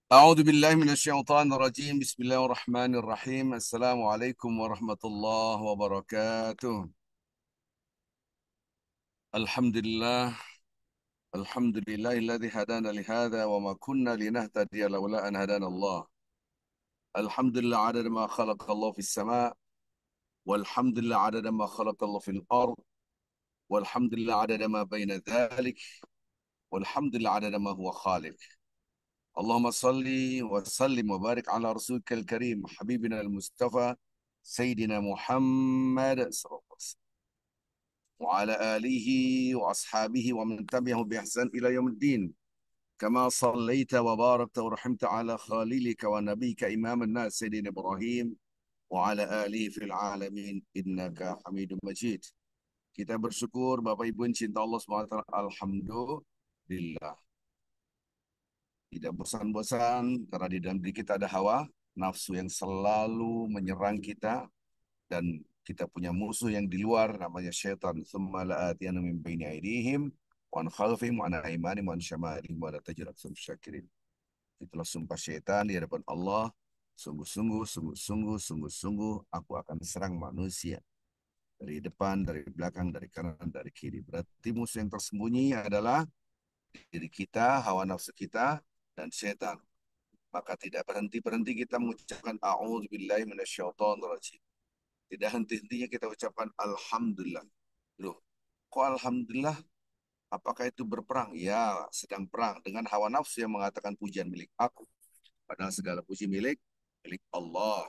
أعوذ بالله من الشيطان الرجيم. بسم الله الرحمن الرحيم. السلام عليكم ورحمة الله وبركاته. الحمد لله. الحمد لله الذي هدانا لهذا وما كنا لنهتدي لولا أن هدانا الله. الحمد لله عدد ما خلق الله في السماء، والحمد لله عدد ما خلق الله في الأرض، والحمد لله عدد ما بين ذلك، والحمد لله عدد ما هو خالق. اللهم صل وسلم وبارك على رسولك الكريم حبيبنا المصطفى سيدنا محمد صلى الله عليه وسلم وعلى آله وأصحابه ومن تبعه بإحسان إلى يوم الدين. كما صليت وباركت ورحمت على خليلك ونبيك إمام الناس سيدنا إبراهيم وعلى آله في العالمين إنك حميد مجيد. Kita bersyukur Bapak Ibu yang cinta Allah SWT. Alhamdulillah. Tidak bosan-bosan karena di dalam diri kita ada hawa nafsu yang selalu menyerang kita, dan kita punya musuh yang di luar namanya syaitan. Tsumma la'atiyannahum min baini aydihim wa an khalfihim wa an aymanihim wa an syama'ilihim wa la tajidu aktsarahum syakirin. Itulah sumpah syaitan di hadapan Allah. Sungguh-sungguh, sungguh-sungguh, sungguh-sungguh aku akan serang manusia dari depan, dari belakang, dari kanan, dari kiri. Berarti musuh yang tersembunyi adalah diri kita, hawa nafsu kita, dan syaitan. Maka tidak berhenti-berhenti kita mengucapkan a'udzubillahi minasyaitonirrajim. Tidak henti-hentinya kita ucapkan alhamdulillah. Loh, kok alhamdulillah? Apakah itu berperang? Ya, sedang perang dengan hawa nafsu yang mengatakan pujian milik aku. Padahal segala puji milik Allah.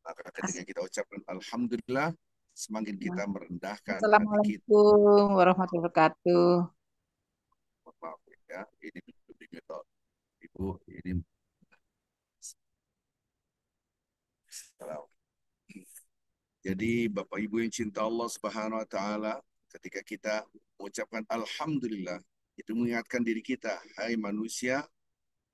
Maka ketika kita ucapkan alhamdulillah, semakin kita merendahkan hati kita. Assalamualaikum warahmatullahi wabarakatuh. Maaf ya, ini lebih metode. Ibu, ini salah. Jadi Bapak Ibu yang cinta Allah Subhanahu wa taala, ketika kita mengucapkan alhamdulillah, itu mengingatkan diri kita, hai manusia,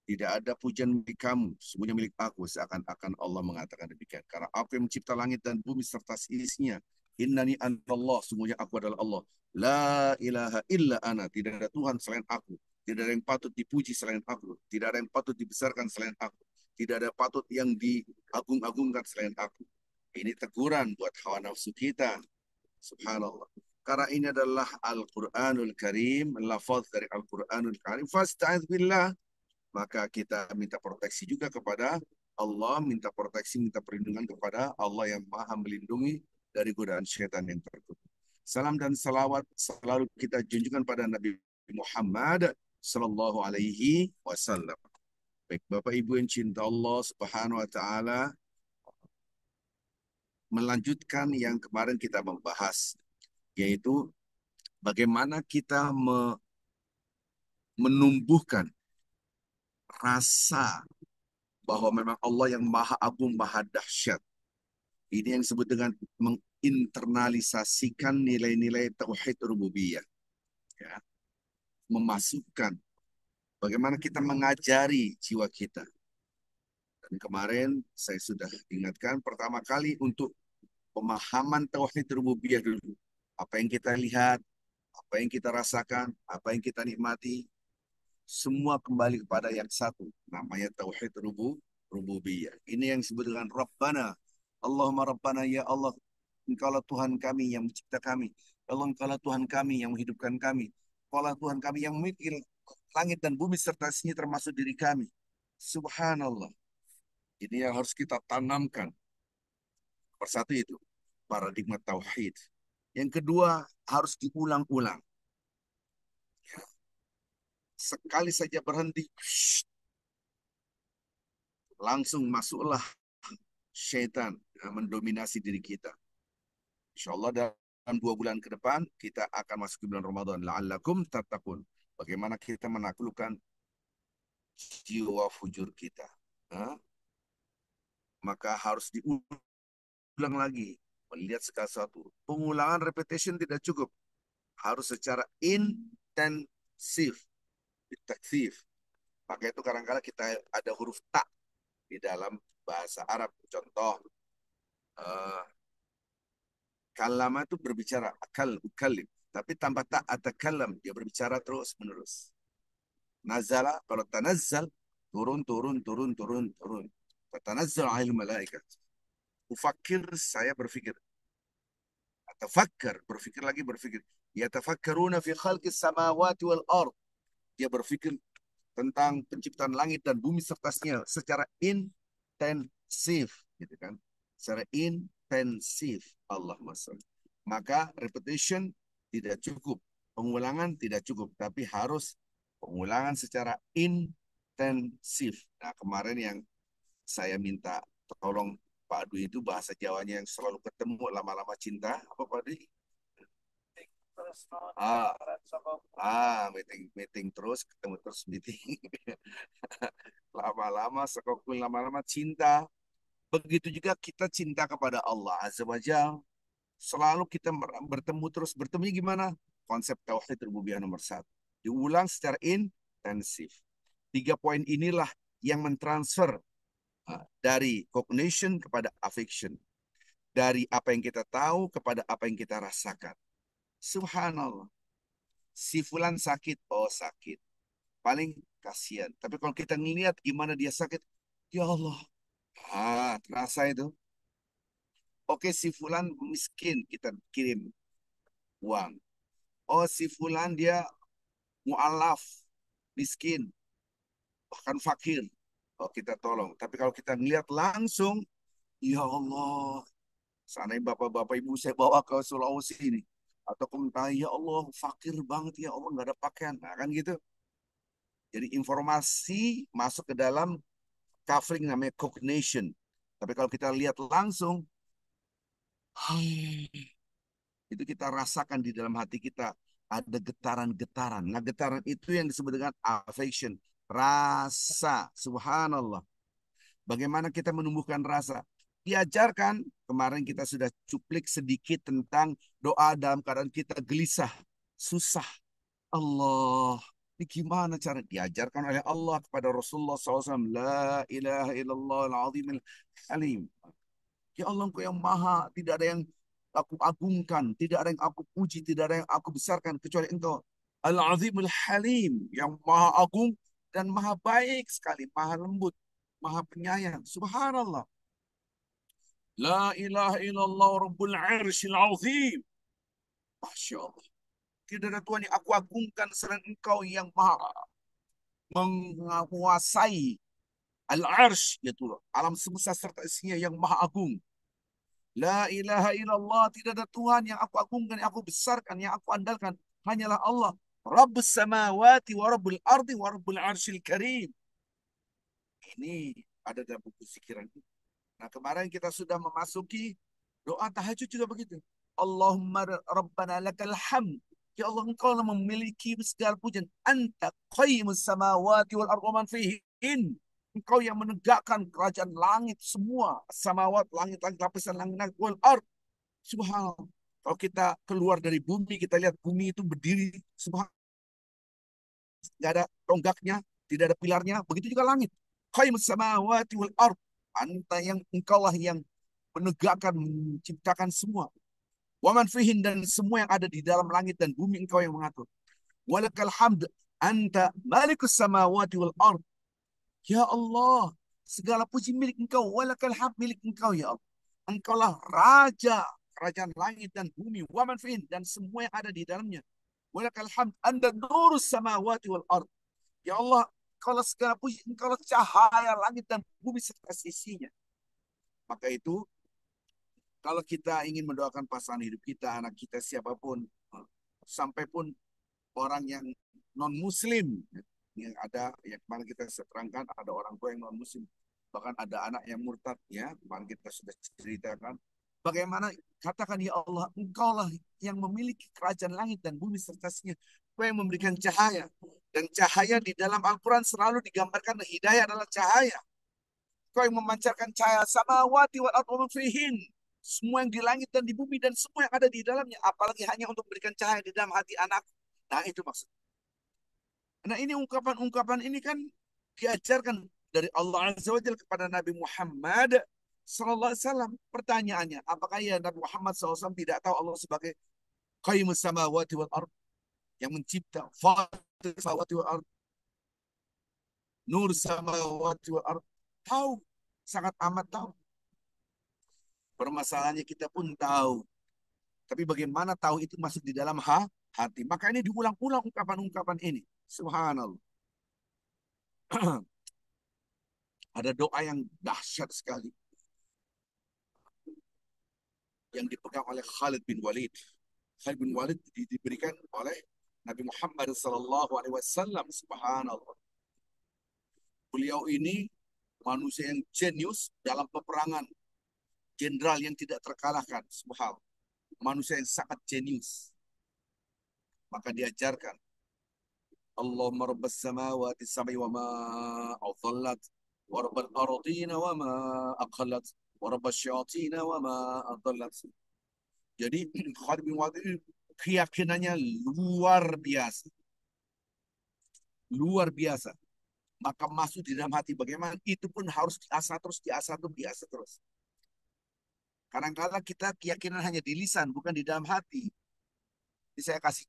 tidak ada pujian milik kamu, semuanya milik aku. Seakan-akan Allah mengatakan demikian. Karena aku yang mencipta langit dan bumi serta isinya. Innani anallah, semuanya aku adalah Allah. La ilaha illa ana, tidak ada Tuhan selain aku. Tidak ada yang patut dipuji selain aku. Tidak ada yang patut dibesarkan selain aku. Tidak ada patut yang diagung-agungkan selain aku. Ini teguran buat hawa nafsu kita. Subhanallah. Karena ini adalah Al-Quranul Karim, lafaz dari Al-Quranul Karim. Fasta'idz billah, maka kita minta proteksi juga kepada Allah, minta proteksi, minta perlindungan kepada Allah yang maha melindungi dari godaan syaitan yang terkutuk. Salam dan salawat selalu kita junjukkan pada Nabi Muhammad Sallallahu Alaihi Wasallam. Baik, Bapak Ibu yang cinta Allah Subhanahu Wa Taala, melanjutkan yang kemarin kita membahas, yaitu bagaimana kita menumbuhkan rasa bahwa memang Allah yang maha agung, maha dahsyat. Ini yang disebut dengan menginternalisasikan nilai-nilai tauhid rububiyah. Ya. Memasukkan bagaimana kita mengajari jiwa kita. Dan kemarin saya sudah ingatkan pertama kali untuk pemahaman tauhid rububiyah dulu. Apa yang kita lihat, apa yang kita rasakan, apa yang kita nikmati, semua kembali kepada yang satu, namanya tauhid rububiyah. Ini yang disebut dengan Rabbana. Allahumma Rabbana, ya Allah, Engkaulah Tuhan kami yang mencipta kami. Ya Allah, Engkaulah Tuhan kami yang menghidupkan kami. Engkaulah Tuhan kami yang memiliki langit dan bumi serta isinya termasuk diri kami. Subhanallah. Ini yang harus kita tanamkan. Persatu itu, paradigma tauhid. Yang kedua, harus diulang-ulang. Sekali saja berhenti, langsung masuklah syaitan mendominasi diri kita. Insya Allah dalam 2 bulan ke depan kita akan masuk ke bulan Ramadan. La'allakum tattaqun. Bagaimana kita menaklukkan jiwa fujur kita. Hah? Maka harus diulang lagi. Melihat segala sesuatu. Pengulangan repetition tidak cukup. Harus secara intensif. Taktif. Maka itu kadang-kadang kita ada huruf ta di dalam bahasa Arab. Contoh, uh, kalama itu berbicara, akal, ukalim. Tapi tanpa tak atakalam, dia berbicara terus menerus. Nazala, kalau tanazzal, turun, turun, turun, turun, turun. Tatanazzal 'alaihil malaikat. Ufakir, saya berpikir. Tafakkar, berpikir lagi berpikir. Yatafakkaruna fi khalqis samawati wal ard. Dia berpikir tentang penciptaan langit dan bumi sertanya secara intensif, gitu kan? Secara intensif, Allah masya. Maka repetition tidak cukup, pengulangan tidak cukup, tapi harus pengulangan secara intensif. Nah, kemarin yang saya minta tolong Pak Dwi itu bahasa Jawanya yang selalu ketemu lama-lama cinta, apa Pak Dwi? Ah, meeting meeting terus, ketemu terus meeting. Lama-lama sekokul, lama-lama cinta. Begitu juga kita cinta kepada Allah Azza wa Jalla. Selalu kita bertemu terus. Bertemunya gimana? Konsep tauhid rububiyah nomor satu. Diulang secara intensif. 3 poin inilah yang mentransfer dari cognition kepada affection. Dari apa yang kita tahu kepada apa yang kita rasakan. Subhanallah. Si fulan sakit, oh sakit. Paling kasihan. Tapi kalau kita ngelihat gimana dia sakit, ya Allah, terasa itu. Oke, si fulan miskin, kita kirim uang. Oh, si fulan dia mualaf, miskin, bahkan fakir. Oh, kita tolong. Tapi kalau kita ngelihat langsung, ya Allah, seandainya bapak-bapak ibu saya bawa ke Sulawesi ini. Atau komentar, ya Allah, fakir banget, ya Allah, nggak ada pakaian. Nah, kan gitu. Jadi informasi masuk ke dalam covering namanya cognition. Tapi kalau kita lihat langsung, itu kita rasakan di dalam hati kita ada getaran-getaran. Nah, getaran itu yang disebut dengan affection, rasa. Subhanallah. Bagaimana kita menumbuhkan rasa? Diajarkan, kemarin kita sudah cuplik sedikit tentang doa dalam keadaan kita gelisah, susah. Allah, ini gimana cara diajarkan oleh Allah kepada Rasulullah SAW? La ilaha illallah al-azim al-halim. Ya Allah, Engkau yang maha, tidak ada yang aku agungkan, tidak ada yang aku puji, tidak ada yang aku besarkan, kecuali Engkau. Al-azimul halim, yang maha agung dan maha baik sekali, maha lembut, maha penyayang. Subhanallah. La ilaha illallah rabbul arshil azim. Masya Allah. Tidak ada Tuhan yang aku agungkan selain Engkau yang maha menguasai al-arsh, yaitu alam semesta serta isinya yang maha agung. La ilaha illallah, tidak ada Tuhan yang aku agungkan, yang aku besarkan, yang aku andalkan. Hanyalah Allah. Rabbus samawati wa rabbul ardi wa rabbul arshil karim. Ini ada dalam buku sikiran. Nah, kemarin kita sudah memasuki doa tahajud juga begitu. Allahumma rabbana lakal hamd. Ya Allah, engkau lah memiliki segala pujian. Anta qayyimus samawati wal ardi wa man fihin. Engkau yang menegakkan kerajaan langit semua. Samawat, langit-langit, lapisan langit, wal ard. Subhanallah. Kalau kita keluar dari bumi, kita lihat bumi itu berdiri. Subhanallah. Tidak ada tonggaknya, tidak ada pilarnya. Begitu juga langit. Qayyimus samawati wal ard. Anta yang engkau lah yang menegakkan, menciptakan semua. Waman fihin, dan semua yang ada di dalam langit dan bumi engkau yang mengatur. Walakal hamd, anta malikus samawati wal ard. Ya Allah, segala puji milik engkau. Walakal hamd, milik engkau ya Allah. Engkaulah raja kerajaan langit dan bumi. Waman fihin, dan semua yang ada di dalamnya. Walakal hamd, anta nurus samawati wal ard. Ya Allah, engkaulah segala puji, engkaulah cahaya langit dan bumi serta sisinya. Maka itu, kalau kita ingin mendoakan pasangan hidup kita, anak kita, siapapun, sampai pun orang yang non muslim yang ada, yang kemarin kita terangkan, ada orang tua yang non muslim, bahkan ada anak yang murtad, ya kemarin kita sudah ceritakan bagaimana. Katakan, ya Allah, engkaulah yang memiliki kerajaan langit dan bumi serta isinya. Engkau yang memberikan cahaya, dan cahaya di dalam Al-Quran selalu digambarkan hidayah adalah cahaya. Engkau yang memancarkan cahaya samawati wal ardi fihin, semua yang di langit dan di bumi dan semua yang ada di dalamnya, apalagi hanya untuk memberikan cahaya di dalam hati anak. Nah, itu maksud. Nah, ini ungkapan-ungkapan ini kan diajarkan dari Allah Azza wa Jalla kepada Nabi Muhammad sallallahu alaihi wasallam. Pertanyaannya, apakah ya Nabi Muhammad SAW tidak tahu Allah sebagai Qayyimus samawati wal ard, yang mencipta fatir samawati wal ard? Nur samawati wal ard. Tahu, sangat amat tahu. Permasalahannya kita pun tahu. Tapi bagaimana tahu itu masuk di dalam hati. Maka ini diulang-ulang ungkapan-ungkapan ini. Subhanallah. Ada doa yang dahsyat sekali. Yang dipegang oleh Khalid bin Walid. Khalid bin Walid diberikan oleh Nabi Muhammad SAW. Subhanallah. Beliau ini manusia yang jenius dalam peperangan. Jenderal yang tidak terkalahkan. Subhanallah. Manusia yang sangat jenius. Maka diajarkan. Allahumma rabbas samawati sab'i wa ma adhallat. Wa rabbal ardina wa ma aqallat. Wa rabbas syayatina wa ma adhallat. Jadi Khalid bin Walid ini keyakinannya luar biasa. Luar biasa. Maka masuk di dalam hati bagaimana itu pun harus diasah terus, diasah terus, diasah terus. Kadang-kadang kita keyakinan hanya di lisan, bukan di dalam hati. Jadi saya kasih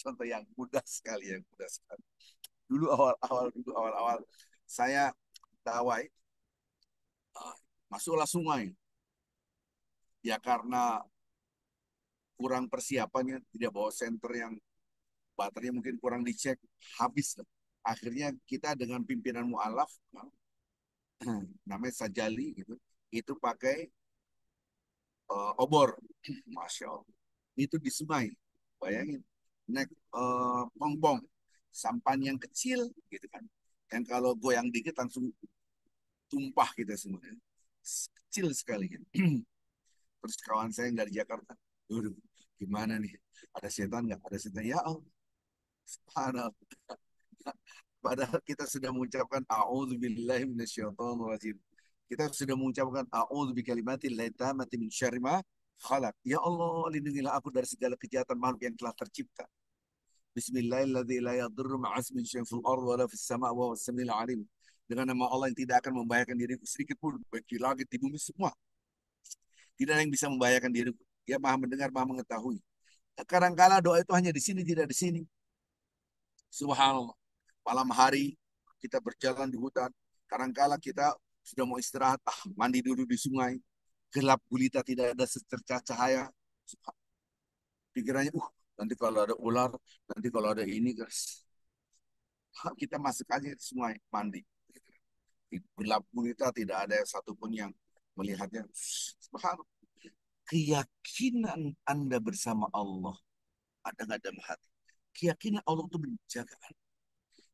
contoh yang mudah sekali, yang mudah sekali. Dulu awal-awal saya dawai, masuklah sungai. Ya karena kurang persiapannya, tidak bawa senter yang baterainya mungkin kurang dicek, habis. Akhirnya kita dengan pimpinan mualaf, namanya Sajali gitu, itu pakai obor, masya Allah. Itu di sungai, bayangin, naik bongbong, sampan yang kecil gitu kan, yang kalau goyang dikit langsung tumpah kita semuanya, kecil sekali kan. Terus kawan saya yang dari Jakarta, "Duh, gimana nih? Ada setan nggak? Ada setan ya Allah. Subhanallah." Padahal kita sudah mengucapkan a'udzubillahi minasyaitonirrajim. Kita sudah mengucapkan a'udzubikalimatillahit tammati min syarri ma khalaq. Ya Allah, lindungilah aku dari segala kejahatan makhluk yang telah tercipta. Bismillahirrahmanirrahim. La yadurru ma'asmin syai'un fil ardi wa la fis sama' wa huwas samiul alim. Dengan nama Allah yang tidak akan membahayakan diriku sedikit pun, baik di langit di bumi semua. Tidak ada yang bisa membahayakan diriku. Dia Maha mendengar, Maha mengetahui. Kadang-kala doa itu hanya di sini, tidak di sini. Subhanallah. Malam hari kita berjalan di hutan. Kadang-kala kita sudah mau istirahat, mandi dulu di sungai. Gelap gulita, tidak ada secercah cahaya. Pikirannya, nanti kalau ada ular, nanti kalau ada ini, guys. Kita masuk aja di sungai, mandi. Gelap gulita, tidak ada satupun yang melihatnya. Subhanallah. Keyakinan Anda bersama Allah ada nggak dalam hati? Keyakinan Allah itu menjaga Anda.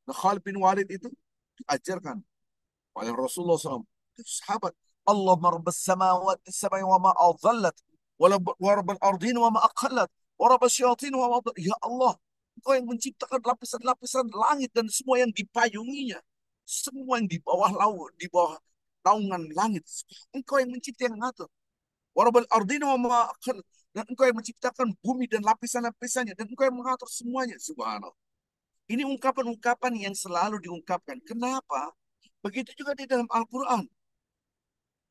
Nah, Khalid bin Walid itu diajarkan oleh Rasulullah SAW. Sahabat, Allah marbas samawati samai wa ma adhallat wa rabbal ardin wa ma aqallat wa rabbas syayatin wa ma adhallat. Ya Allah, Engkau yang menciptakan lapisan-lapisan langit dan semua yang dipayunginya. Semua yang di bawah laut, di bawah naungan langit. Engkau yang mencipta, yang ngatur. Wa rabbal ardin wa ma aqallat. Dan Engkau yang menciptakan bumi dan lapisan-lapisannya. Dan Engkau yang mengatur semuanya. Subhanallah. Ini ungkapan-ungkapan yang selalu diungkapkan. Kenapa? Begitu juga di dalam Al-Quran.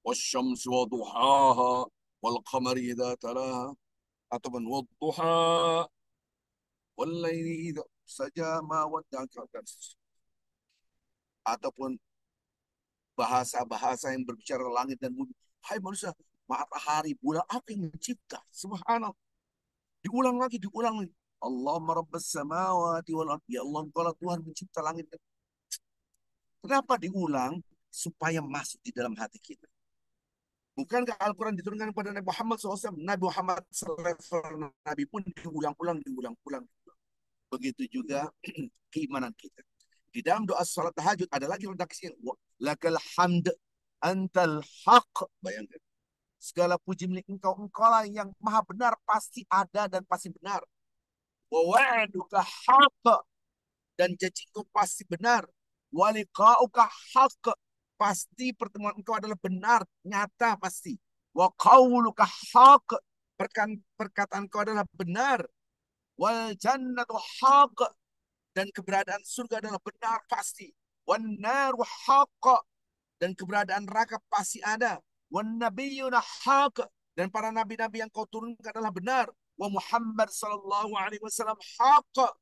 Wasyamsu wa duhaha wal qamari idza talaha ataupun wadduha wal laili idza saja ma wadda'aka ataupun bahasa-bahasa yang berbicara langit dan bumi. Hai manusia, matahari, bulan, apa yang mencipta? Subhanallah. Diulang lagi, diulang lagi. Allah merabbas samawati wal ardi. Ya Allah, engkau Tuhan mencipta langit. Kenapa diulang? Supaya masuk di dalam hati kita. Bukankah Al-Quran diturunkan kepada Nabi Muhammad SAW? Nabi Muhammad SAW, Nabi pun diulang-ulang, diulang-ulang. Begitu juga keimanan kita. Di dalam doa salat tahajud ada lagi redaksinya. Lakal hamd antal haq. Bayangkan. Segala puji milik engkau. Engkau lah yang maha benar. Pasti ada dan pasti benar. Wa wa'aduka haq. Dan janjiku pasti benar. Wa liqa'uka haq. Pasti pertemuan engkau adalah benar, nyata pasti. Wa qauluka haq. Perkataan engkau adalah benar. Wal jannatu haq. Dan keberadaan surga adalah benar pasti. Wan naru haq. Dan keberadaan neraka pasti ada. Wan nabiyyuna haq. Dan para nabi-nabi yang kau turunkan adalah benar. Wa Muhammad sallallahu alaihi wasallam haq.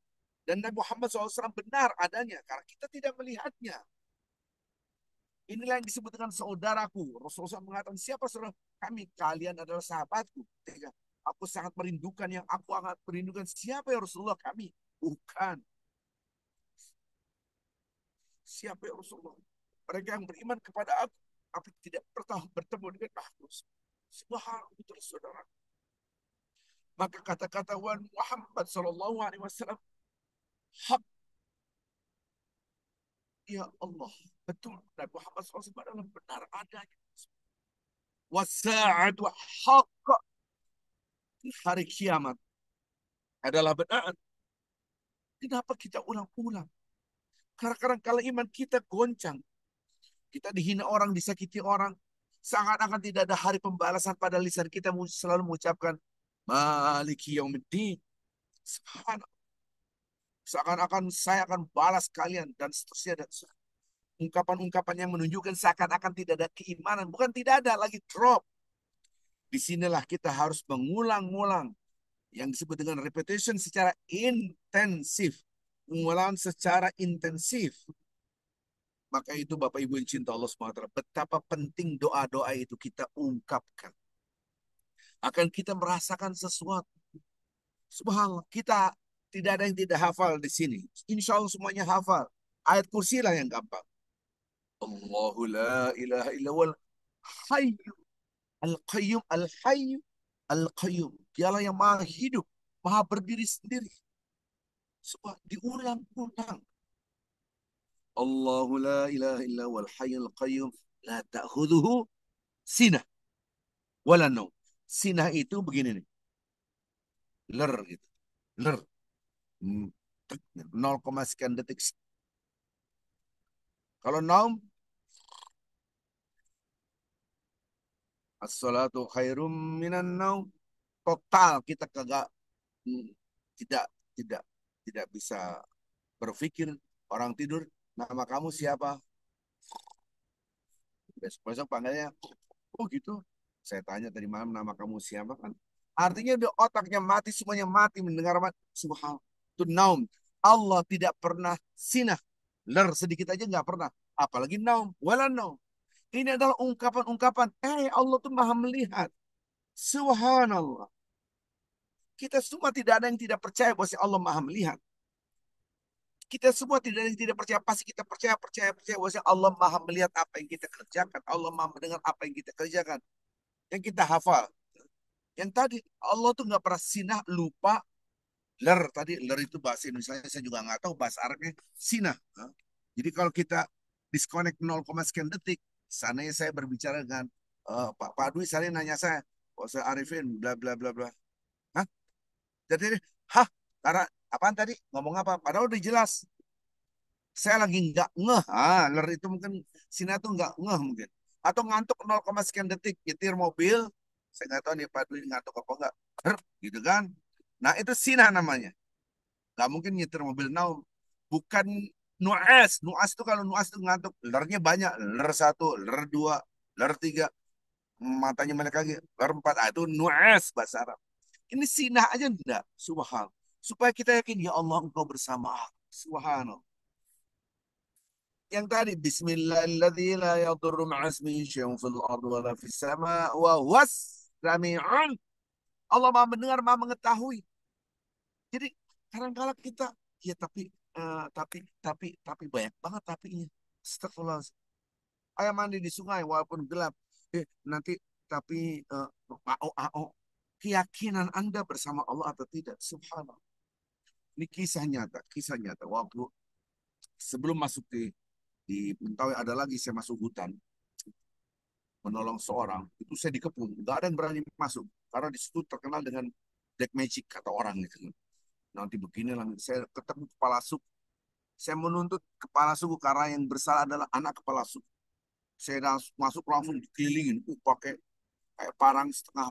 Dan Nabi Muhammad SAW benar adanya karena kita tidak melihatnya. Inilah yang disebut dengan saudaraku. Rasulullah SAW mengatakan, siapa saudara kami? Kalian adalah sahabatku. Tiga. Aku sangat merindukan yang aku sangat merindukan. Siapa ya Rasulullah? Kami. Bukan. Siapa ya Rasulullah? Mereka yang beriman kepada aku. Tapi tidak pernah bertemu dengan aku. Subhanallah, betul saudara. Maka kata-kata Muhammad SAW, hak, ya Allah. Betul. Nabi Muhammad SAW adalah benar adanya. Wasa'atu hak. Hari kiamat adalah benar. Kenapa kita ulang-ulang? Karena kadang-kala iman kita goncang. Kita dihina orang, disakiti orang. Seakan-akan tidak ada hari pembalasan pada lisan kita selalu mengucapkan Maliki Yaumiddin. Seakan-akan saya akan balas kalian dan seterusnya. Dan ungkapan-ungkapan yang menunjukkan seakan-akan tidak ada keimanan. Bukan tidak ada, lagi drop. Disinilah kita harus mengulang-ulang yang disebut dengan repetition secara intensif. Pengulangan secara intensif. Maka itu Bapak Ibu yang cinta Allah SWT. Betapa penting doa-doa itu kita ungkapkan. Akan kita merasakan sesuatu. Subhanallah, kita tidak ada yang tidak hafal di sini. Insya Allah semuanya hafal. Ayat kursi lah yang gampang. Allahu la ilaha illawal hayyu al-qayyum al-hayyu al-qayyum. Dialah yang maha hidup, maha berdiri sendiri. Subhan, diulang-ulang. Allahu la ilaha illawal hayyul qayyum la ta'khudhuhu sinah wala naum. Sinah itu begini nih. Ler gitu. Ler. 0, sekian detik. Kalau naum, as-salatu khairum minan naum. Total kita kagak, hmm, tidak tidak tidak bisa berpikir. Orang tidur, nama kamu siapa? Besok-besok panggilnya, oh gitu. Saya tanya tadi malam nama kamu siapa kan? Artinya di otaknya mati, semuanya mati mendengar mati. Subhanallah. Itu naum. Allah tidak pernah sinah. Ler sedikit aja nggak pernah. Apalagi naum. Wala naum. Ini adalah ungkapan-ungkapan. Allah tuh maha melihat. Subhanallah. Kita semua tidak ada yang tidak percaya bahwa si Allah maha melihat. Kita semua tidak ada yang tidak percaya. Pasti kita percaya bahwa si Allah maha melihat apa yang kita kerjakan. Allah maha mendengar apa yang kita kerjakan. Yang kita hafal. Yang tadi Allah tuh nggak pernah sinah, lupa. Ler tadi, ler itu bahasa Indonesia saya juga nggak tahu, bahasa Arabnya sinah. Jadi kalau kita disconnect 0, sekian detik, sananya saya berbicara dengan Pak Dwi, saya nanya saya, saya Arifin, bla bla bla bla. Hah? Jadi, karena apaan tadi? Ngomong apa? Padahal udah jelas. Saya lagi nggak ngeh. Ler itu mungkin sinah tuh nggak ngeh mungkin. Atau ngantuk 0, sekian detik, nyetir mobil. Saya nggak tahu nih Pak Dwi ngantuk apa enggak. Gitu kan? Nah itu sinah namanya. Nggak mungkin nyetir mobil naum. Bukan nuas. Nuas itu kalau nuas itu ngantuk. Lernya banyak. Ler satu, ler dua, ler tiga. Matanya mereka lagi. Ler empat. Itu nuas bahasa Arab. Ini sinah aja enggak. Subhanallah. Supaya kita yakin, ya Allah engkau bersama aku. Subhanallah. Yang tadi, Bismillahirrahmanirrahim. La yadurru ma'asmihi syai'un fil ardi wa la fis sama' wa huwas sami'un. Allah maha mendengar, maha mengetahui. Jadi kadang-kala kita, ya tapi banyak banget tapinya. Astagfirullah. Ayam mandi di sungai walaupun gelap. Nanti tapi keyakinan Anda bersama Allah atau tidak? Subhanallah. Ini kisah nyata, kisah nyata. Waktu sebelum masuk di Mentawai ada lagi saya masuk hutan menolong seorang. Itu saya dikepung, nggak ada yang berani masuk karena di situ terkenal dengan black magic kata orang gitu. Nanti beginilah saya ketemu kepala suku. Saya menuntut kepala suku karena yang bersalah adalah anak kepala suku. Saya masuk langsung dikelilingin, pakai kayak parang, setengah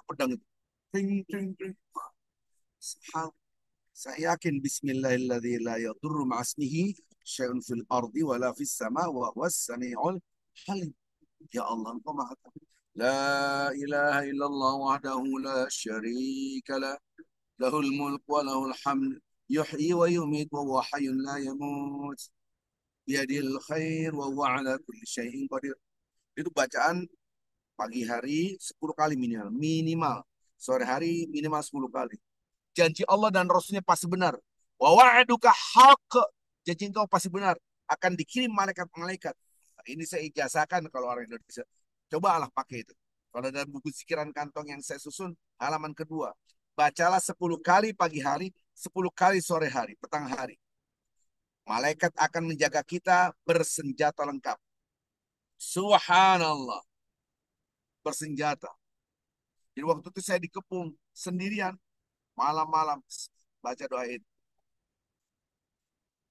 pedang itu. Ting, ting, ting. Saya yakin Bismillahirrahmanirrahim la yadurru ma'asmihi syai'un fil ardi wala fis sama wa huwas sami'ul halim. Ya Allah, engkau maha tahu. La ilaha illallah wahdahu la syarika lah. Lahul mulk wa lahul hamd. yuhyi wa yumit wa huwa hayyun la yamut. Biyadil khair wa huwa ala kulli syai'in qadir. Itu bacaan pagi hari 10 kali minimal. Minimal. Sore hari minimal 10 kali. Janji Allah dan Rasulnya pasti benar. Wa wa'aduka haq. Janji engkau pasti benar. Akan dikirim malaikat-malaikat. Nah, ini saya ijazahkan kalau orang Indonesia. Cobalah pakai itu. Kalau dalam buku zikiran kantong yang saya susun, halaman kedua. Bacalah 10 kali pagi hari, 10 kali sore hari, petang hari. Malaikat akan menjaga kita bersenjata lengkap. Subhanallah. Bersenjata. Jadi waktu itu saya dikepung sendirian. Malam-malam baca doa itu.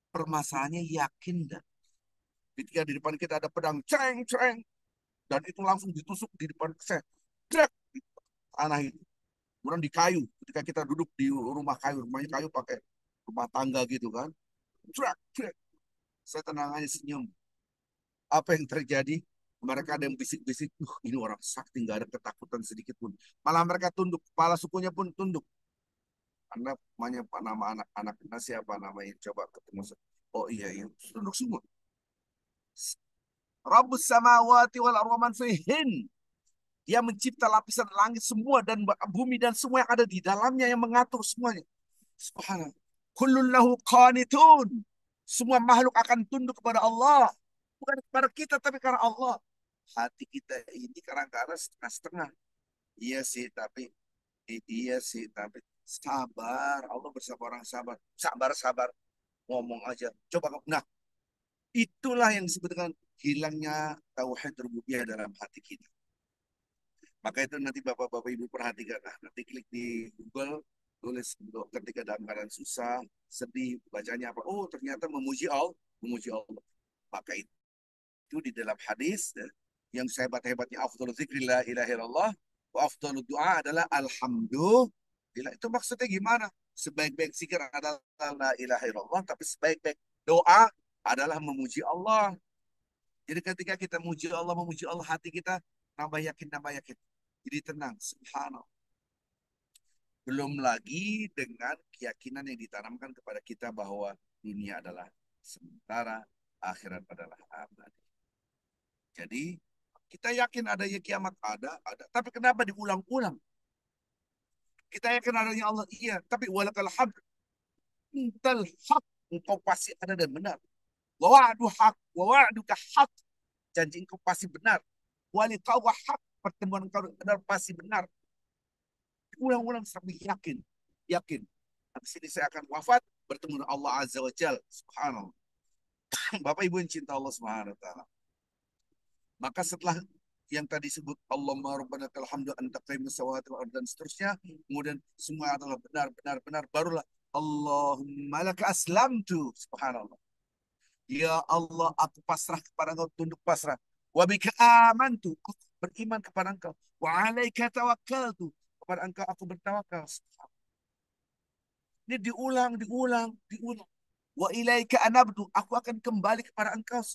Permasalahannya yakin dan ketika di depan kita ada pedang, cereng, cereng. Dan itu langsung ditusuk di depan saya. Cek, di tanah itu. Kemudian di kayu. Ketika kita duduk di rumah kayu. Rumahnya kayu pakai rumah tangga gitu kan. Cek, cek. Saya tenang aja senyum. Apa yang terjadi? Mereka ada yang bisik-bisik. Ini orang sakti. Nggak ada ketakutan sedikit pun. Malah mereka tunduk. Kepala sukunya pun tunduk. Anda namanya nama anak-anak siapa namanya? Coba ketemu. Oh iya, iya. Tunduk semua. Rabbus samawati wal arwaman fihin. Dia mencipta lapisan langit semua dan bumi dan semua yang ada di dalamnya yang mengatur semuanya. Subhanallah. Kullun lahu qanitun. Semua makhluk akan tunduk kepada Allah. Bukan kepada kita tapi karena Allah. Hati kita ini kadang-kadang setengah-setengah. Iya sih, tapi iya sih, tapi sabar. Allah bersama orang sabar. Sabar, sabar. Ngomong aja. Coba. Nah, itulah yang disebut dengan hilangnya tauhid rububiyah dalam hati kita. Maka itu nanti bapak-bapak ibu perhatikan. Nah, nanti klik di Google, tulis ketika dalam keadaan susah, sedih, bacanya apa? Oh, ternyata memuji Allah, memuji Allah. Maka itu di dalam hadis yang sehebat-hebatnya afdhalu dzikri la ilaha illallah wa afdhalu du'a adalah alhamdulillah. Itu maksudnya gimana? Sebaik-baik zikir adalah la ilaha illallah, tapi sebaik-baik doa adalah memuji Allah. Jadi ketika kita memuji Allah hati kita nambah yakin, nambah yakin. Jadi tenang, subhanallah. Belum lagi dengan keyakinan yang ditanamkan kepada kita bahwa dunia adalah sementara, akhirat adalah abadi. Jadi kita yakin adanya kiamat ada. Tapi kenapa diulang-ulang? Kita yakin adanya Allah, iya. Tapi walakal hamd, ental hak, engkau pasti ada dan benar. Wa wa'du hak, wa wa'duka hak, janji engkau pasti benar. Walikau hak, pertemuan engkau benar pasti benar. Ulang-ulang sampai yakin. Yakin. Habis ini saya akan wafat bertemu dengan Allah Azza wa Jal. Subhanallah. Bapak Ibu yang cinta Allah Subhanahu wa taala. Maka setelah yang tadi sebut Allahumma rabbana alhamdu anta qaimus samawati wal dan seterusnya, kemudian semua adalah benar benar benar, barulah Allahumma laka aslamtu. Subhanallah. Ya Allah, aku pasrah kepada Engkau, tunduk pasrah. Wa bika amantu, aku beriman kepada Engkau. Wa alaika tawakkaltu, kepada Engkau aku bertawakal. Ini diulang, diulang, diulang. Wa ilaika anabdu, aku akan kembali kepada Engkau.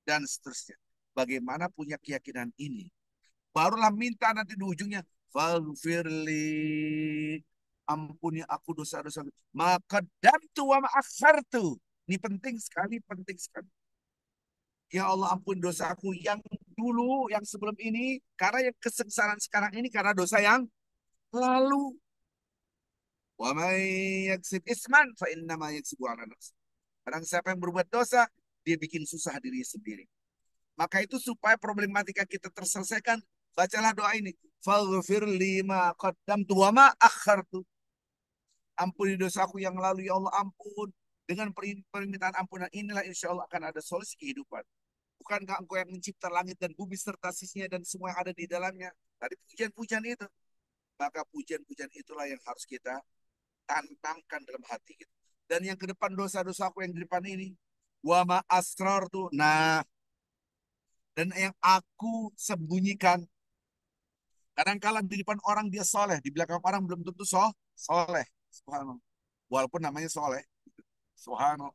Dan seterusnya. Bagaimana punya keyakinan ini? Barulah minta nanti di ujungnya. Faghfirli, ampuni aku dosa-dosa. Maka damtu wa ma'akhartu. Ini penting sekali, penting sekali. Ya Allah, ampun dosaku yang dulu, yang sebelum ini. Karena yang kesengsaraan sekarang ini karena dosa yang lalu. Wa may yaksib isman fa innama yaksibu ala nafsi. Kadang siapa yang berbuat dosa, dia bikin susah diri sendiri. Maka itu supaya problematika kita terselesaikan, bacalah doa ini. Faghfir lima qaddamtu wa ma akhartu. Ampuni dosaku yang lalu ya Allah, ampun. Dengan permintaan ampunan inilah insya Allah akan ada solusi kehidupan. Bukankah engkau yang mencipta langit dan bumi serta sisinya dan semua yang ada di dalamnya? Tadi pujian-pujian itu. Maka pujian-pujian itulah yang harus kita tanamkan dalam hati kita. Dan yang ke depan dosa-dosaku yang di depan ini. Wa ma asrartu. Nah, dan yang aku sembunyikan. Kadang-kala di depan orang dia soleh, di belakang orang belum tentu soleh. Subhanallah. Walaupun namanya soleh. Subhanallah.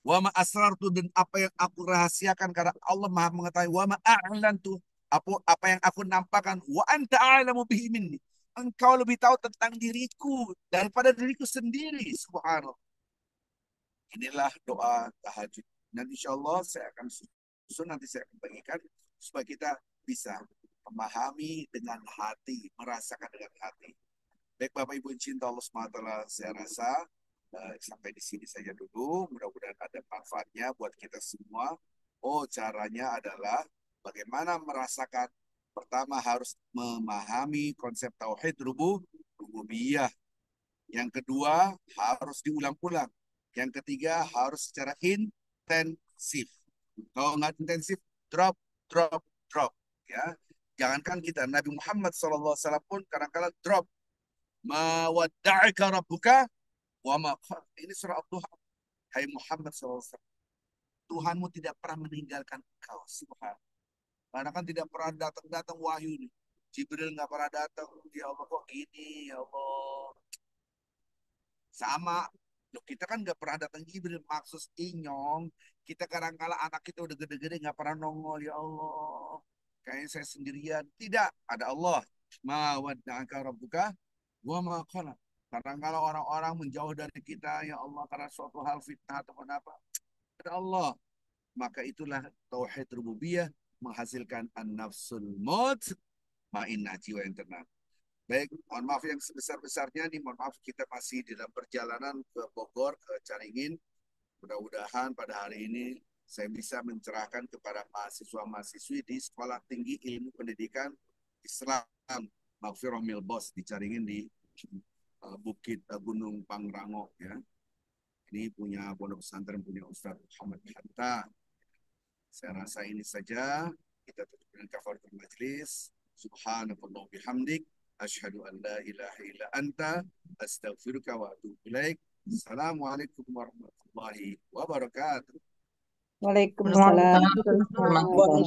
Wa ma asrartu, dan apa yang aku rahasiakan karena Allah Maha mengetahui. Wa ma a'lantu, apa yang aku nampakkan. Wa anta a'lamu bihi minni. engkau lebih tahu tentang diriku daripada diriku sendiri. Subhanallah. Inilah doa tahajud. Dan insya Allah saya akan susun, nanti saya akan bagikan supaya kita bisa memahami dengan hati, merasakan dengan hati. Baik Bapak Ibu yang cinta Allah SWT, saya rasa sampai di sini saja dulu. Mudah-mudahan ada manfaatnya buat kita semua. Oh, caranya adalah bagaimana merasakan. Pertama harus memahami konsep tauhid rububiyah. Yang kedua harus diulang-ulang. Yang ketiga harus secara intensif. Kalau nggak intensif, drop, drop, drop. Ya, jangankan kita, Nabi Muhammad SAW pun kadang-kadang drop. Mawadda'aka rabbuka wa ma ini surah Al-Duha. Hai Muhammad SAW, Tuhanmu tidak pernah meninggalkan engkau. Subhanallah. Karena kan tidak pernah datang-datang wahyu nih. Jibril nggak pernah datang. Ya Allah kok gini, ya Allah. Sama. Loh, kita kan nggak pernah datang Jibril. Maksud inyong. Kita kadang-kala anak kita udah gede-gede nggak pernah nongol. Ya Allah. Kayaknya saya sendirian. Tidak. Ada Allah. Ma wadda'aka rabbuka wa ma qala. Kadang-kala orang-orang menjauh dari kita. Ya Allah. Karena suatu hal fitnah atau apa. Ada Allah. Maka itulah tauhid rububiyah menghasilkan an-nafsul maut ma'inah jiwa yang tenang. Baik, mohon maaf yang sebesar-besarnya nih, mohon maaf kita masih di dalam perjalanan ke Bogor, ke Caringin. Mudah-mudahan pada hari ini saya bisa mencerahkan kepada mahasiswa-mahasiswi di Sekolah Tinggi Ilmu Pendidikan Islam Magfirah Milbos di Caringin di Bukit Gunung Pangrango ya. Ini punya pondok pesantren punya Ustadz Muhammad Hatta. Saya rasa ini saja. Kita tutup dengan kafaratul majlis. Subhanakallah bihamdik. Asyhadu an la ilaha illa anta. Astaghfiruka wa atubu ilaik. Assalamualaikum warahmatullahi wabarakatuh. Waalaikumsalam. Waalaikumsalam warahmatullahi wabarakatuh.